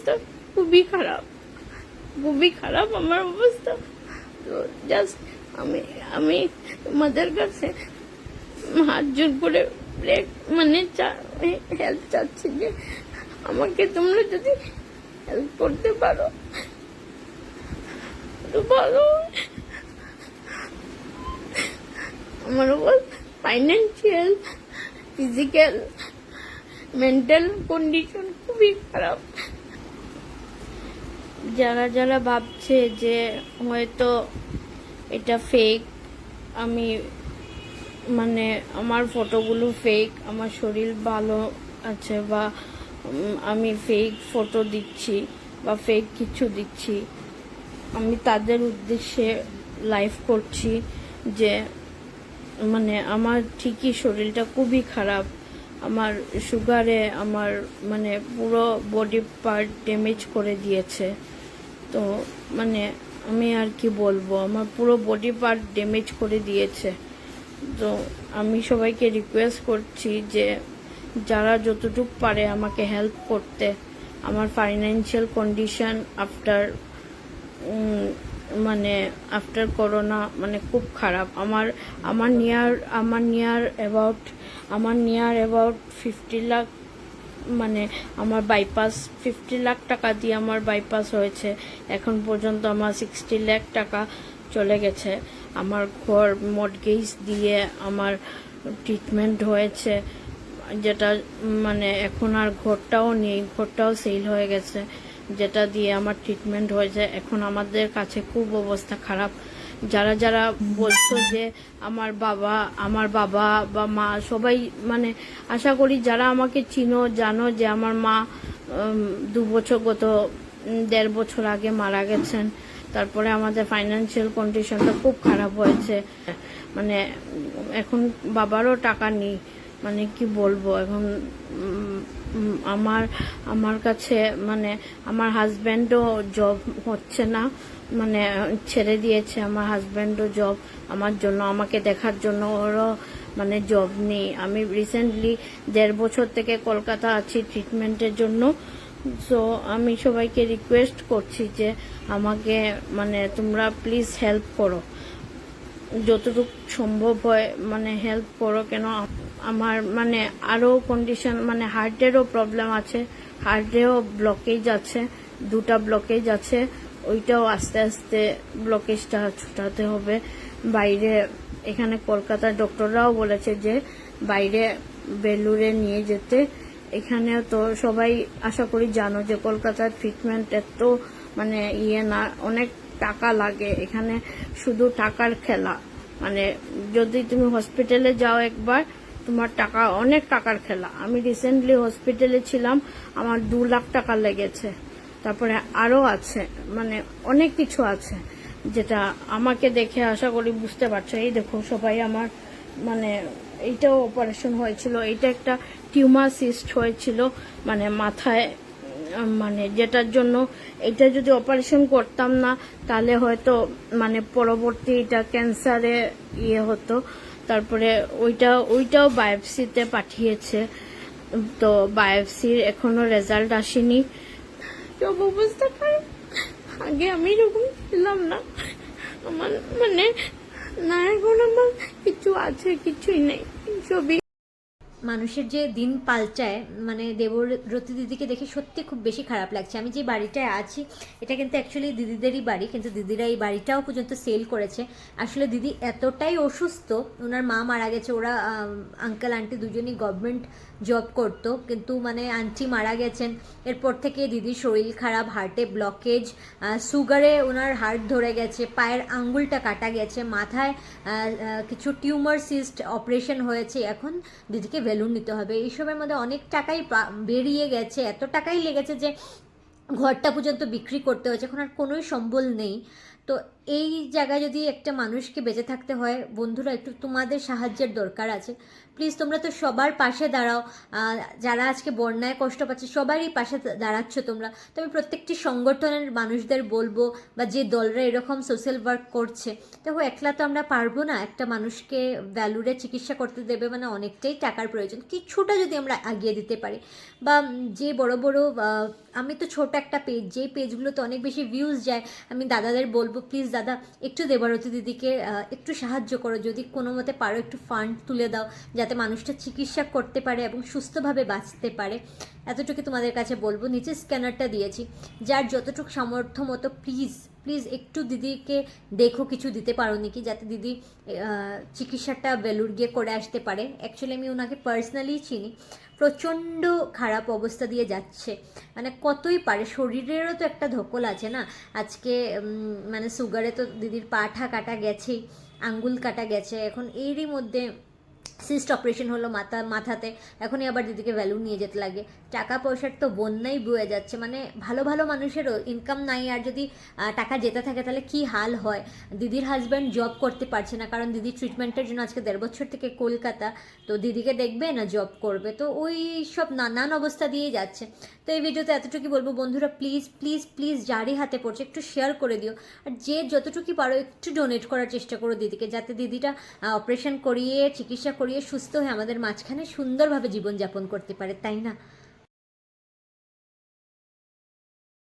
অবস্থা খুবই খারাপ, খুবই খারাপ আমার অবস্থা। তো জাস্ট আমি আমি তোমাদের কাছে হাত জোর করে মানে হেল্প চাচ্ছি যে আমাকে তোমরা যদি হেল্প করতে পারো তো ভালো। আমার ফাইন্যান্সিয়াল, ফিজিক্যাল, মেন্টাল কন্ডিশন খুবই খারাপ। যারা যারা ভাবছে যে হয়তো এটা ফেক, আমি মানে আমার ফটোগুলো ফেক, আমার শরীর ভালো আছে বা আমি ফেক ফটো দিচ্ছি বা ফেক কিছু দিচ্ছি, আমি তাদের উদ্দেশ্যে লাইভ করছি যে মানে আমার ঠিকই শরীরটা খুবই খারাপ। আমার সুগারে আমার মানে পুরো বডি পার্ট ড্যামেজ করে দিয়েছে। তো মানে আমি আর কি বলবো, আমার পুরো বডি পার্ট ড্যামেজ করে দিয়েছে। তো আমি সবাইকে রিকোয়েস্ট করছি যে যারা যতটুকু পারে আমাকে হেল্প করতে। আমার ফাইন্যান্সিয়াল কন্ডিশন আফটার করোনা মানে খুব খারাপ। আমার নিয়ার অ্যাবাউট 50 লাখ মানে আমার বাইপাস 50 লাখ টাকা দিয়ে আমার বাইপাস হয়েছে। এখন পর্যন্ত আমার 60 লাখ টাকা চলে গেছে। আমার ঘর মর্টগেজ দিয়ে আমার ট্রিটমেন্ট হয়েছে, যেটা মানে এখন আর ঘরটাও নেই, ঘরটাও সেল হয়ে গেছে, যেটা দিয়ে আমার ট্রিটমেন্ট হয়েছে। এখন আমাদের কাছে খুব অবস্থা খারাপ। যারা যারা বলছো যে আমার বাবা বা মা সবাই মানে আশা করি যারা আমাকে চিনো জানো যে আমার মা 1.5 বছর আগে মারা গেছেন। তারপরে আমাদের ফাইন্যান্সিয়াল কন্ডিশনটা খুব খারাপ হয়েছে। মানে এখন বাবারও টাকা নেই, মানে কি বলবো এখন। আমার কাছে মানে আমার হাজব্যান্ডও জব হচ্ছে না, মানে ছেড়ে দিয়েছে আমার হাজব্যান্ডও জব আমার জন্য, আমাকে দেখার জন্য ওরও মানে জব নেই। আমি রিসেন্টলি 1.5 বছর থেকে কলকাতা আছি ট্রিটমেন্টের জন্য। সো আমি সবাইকে রিকোয়েস্ট করছি যে আমাকে মানে তোমরা প্লিজ হেল্প করো, যতটুকু সম্ভব হয় মানে হেল্প করো। কেন আমার মানে আরও কন্ডিশন মানে হার্টেরও প্রবলেম আছে, হার্টেও ব্লকেজ আছে, 2টা ব্লকেজ আছে। ওইটাও আস্তে আস্তে ব্লকেজটা ছুটাতে হবে। বাইরে এখানে কলকাতার ডক্টররাও বলেছে যে বাইরে বেলুড়ে নিয়ে যেতে। এখানেও তো সবাই আশা করি জানো যে কলকাতার ট্রিটমেন্ট এত মানে না, অনেক টাকা লাগে এখানে, শুধু টাকার খেলা। মানে যদি তুমি হসপিটালে যাও একবার, তোমার টাকা অনেক টাকার খেলা। আমি রিসেন্টলি হসপিটালে ছিলাম, আমার 2 লাখ টাকা লেগেছে। তারপরে আরও আছে, মানে অনেক কিছু আছে যেটা আমাকে দেখে আশা করি বুঝতে পারছো। এই দেখো সবাই আমার মানে এইটাও অপারেশন হয়েছিল, এটা একটা টিউমার সিস্ট হয়েছিল মানে মাথায়, মানে যেটার জন্য এটা যদি অপারেশন করতাম না তাহলে হয়তো মানে পরবর্তী এটা ক্যান্সারে হতো। তারপরে ওইটাও বায়োপসিতে পাঠিয়েছে, তো বায়োপসির এখনো রেজাল্ট আসেনি। সব অবস্থা খারাপ। আগে আমি এরকম ছিলাম না, আমার মানে না এখন আমার কিছু আছে কিছুই নেই, সবই। মানুষের যে দিন পাল্টায়, মানে দেবরতী দিদিকে দেখে সত্যি খুব বেশি খারাপ লাগছে। আমি যে বাড়িটায় আছি এটা কিন্তু অ্যাকচুয়ালি দিদিদেরই বাড়ি, কিন্তু দিদিরা এই বাড়িটাও পর্যন্ত সেল করেছে। আসলে দিদি এতটাই অসুস্থ, ওনার মা মারা গেছে, ওরা আঙ্কেল আন্টি দুজনই গভর্নমেন্ট জব করতো, কিন্তু মানে আন্টি মারা গেছেন এরপর থেকে দিদির শরীর খারাপ, হার্টে ব্লকেজ, সুগারে ওনার হার্ট ধরে গেছে, পায়ের আঙ্গুলটা কাটা গেছে, মাথায় কিছু টিউমার সিস্ট অপারেশন হয়েছে। এখন দিদিকে বেলুন নিতে হবে, এইসবের মধ্যে অনেক টাকাই বেরিয়ে গেছে, এত টাকাই লেগেছে যে ঘরটা পর্যন্ত বিক্রি করতে হয়েছে, এখন আর কোনোই সম্বল নেই। তো এই জায়গায় যদি একটা মানুষকে বেঁচে থাকতে হয়, বন্ধুরা একটু তোমাদের সাহায্যের দরকার আছে। প্লিজ তোমরা তো সবার পাশে দাঁড়াও, যারা আজকে বন্যায় কষ্ট পাচ্ছে সবারই পাশে দাঁড়াচ্ছ তোমরা। তো আমি প্রত্যেকটি সংগঠনের মানুষদের বলবো, বা যে দলরা এরকম সোশ্যাল ওয়ার্ক করছে, দেখো একলা তো আমরা পারবো না, একটা মানুষকে ভ্যালুরে চিকিৎসা করতে দেবে মানে অনেকটাই টাকার প্রয়োজন, কিছুটা যদি আমরা আগিয়ে দিতে পারি, বা যে বড় বড় আমি তো ছোট একটা পেজ, যেই পেজগুলোতে অনেক বেশি ভিউজ যায়, আমি দাদাদের বলবো প্লিজ দাদা একটু দেবারতী দিদিকে একটু সাহায্য করো, যদি কোনো মতে পারো একটু ফান্ড তুলে দাও যাতে মানুষটা চিকিৎসা করতে পারে এবং সুস্থভাবে বাঁচতে পারে। এতটুকু তোমাদের কাছে বলবো। নিচে স্ক্যানারটা দিয়েছি, যার যতটুকু সামর্থ্য মতো প্লিজ প্লিজ একটু দিদিকে দেখো কিছু দিতে পারো নাকি, যাতে দিদি চিকিৎসাটা বেলুড় গিয়ে করে আসতে পারে। অ্যাকচুয়ালি আমি ওনাকে পার্সোনালি চিনি, প্রচণ্ড খারাপ অবস্থা দিয়ে যাচ্ছে, মানে কতই পারে, শরীরেরও তো একটা ধকল আছে না। আজকে মানে সুগারে তো দিদির পাটা কাটা গেছেই, আঙ্গুল কাটা গেছে, এখন এরই মধ্যে সিস্ট অপারেশন হলো মাথাতে, এখনই আবার দিদিকে ভ্যালু নিয়ে যেতে লাগে। টাকা পয়সার তো বন্যাই বয়ে যাচ্ছে, মানে ভালো ভালো মানুষেরও ইনকাম নাই, আর যদি টাকা যেতে থাকে তাহলে কি হাল হয়। দিদির হাজব্যান্ড জব করতে পারছে না, কারণ দিদি ট্রিটমেন্টের জন্য আজকে 1.5 বছর থেকে কলকাতা, তো দিদিকে দেখবে না জব করবে, তো ওই সব নানান অবস্থা দিয়েই যাচ্ছে। তো এই ভিডিওতে এতটুকু বলবো বন্ধুরা, প্লিজ প্লিজ প্লিজ যারই হাতে পড়ছে একটু শেয়ার করে দিও, আর যে যতটুকু পারো একটু ডোনেট করার চেষ্টা করো দিদিকে, যাতে দিদিটা অপারেশন করিয়ে চিকিৎসা করিয়ে সুস্থ হয়ে আমাদের মাঝখানে সুন্দরভাবে জীবনযাপন করতে পারে, তাই না?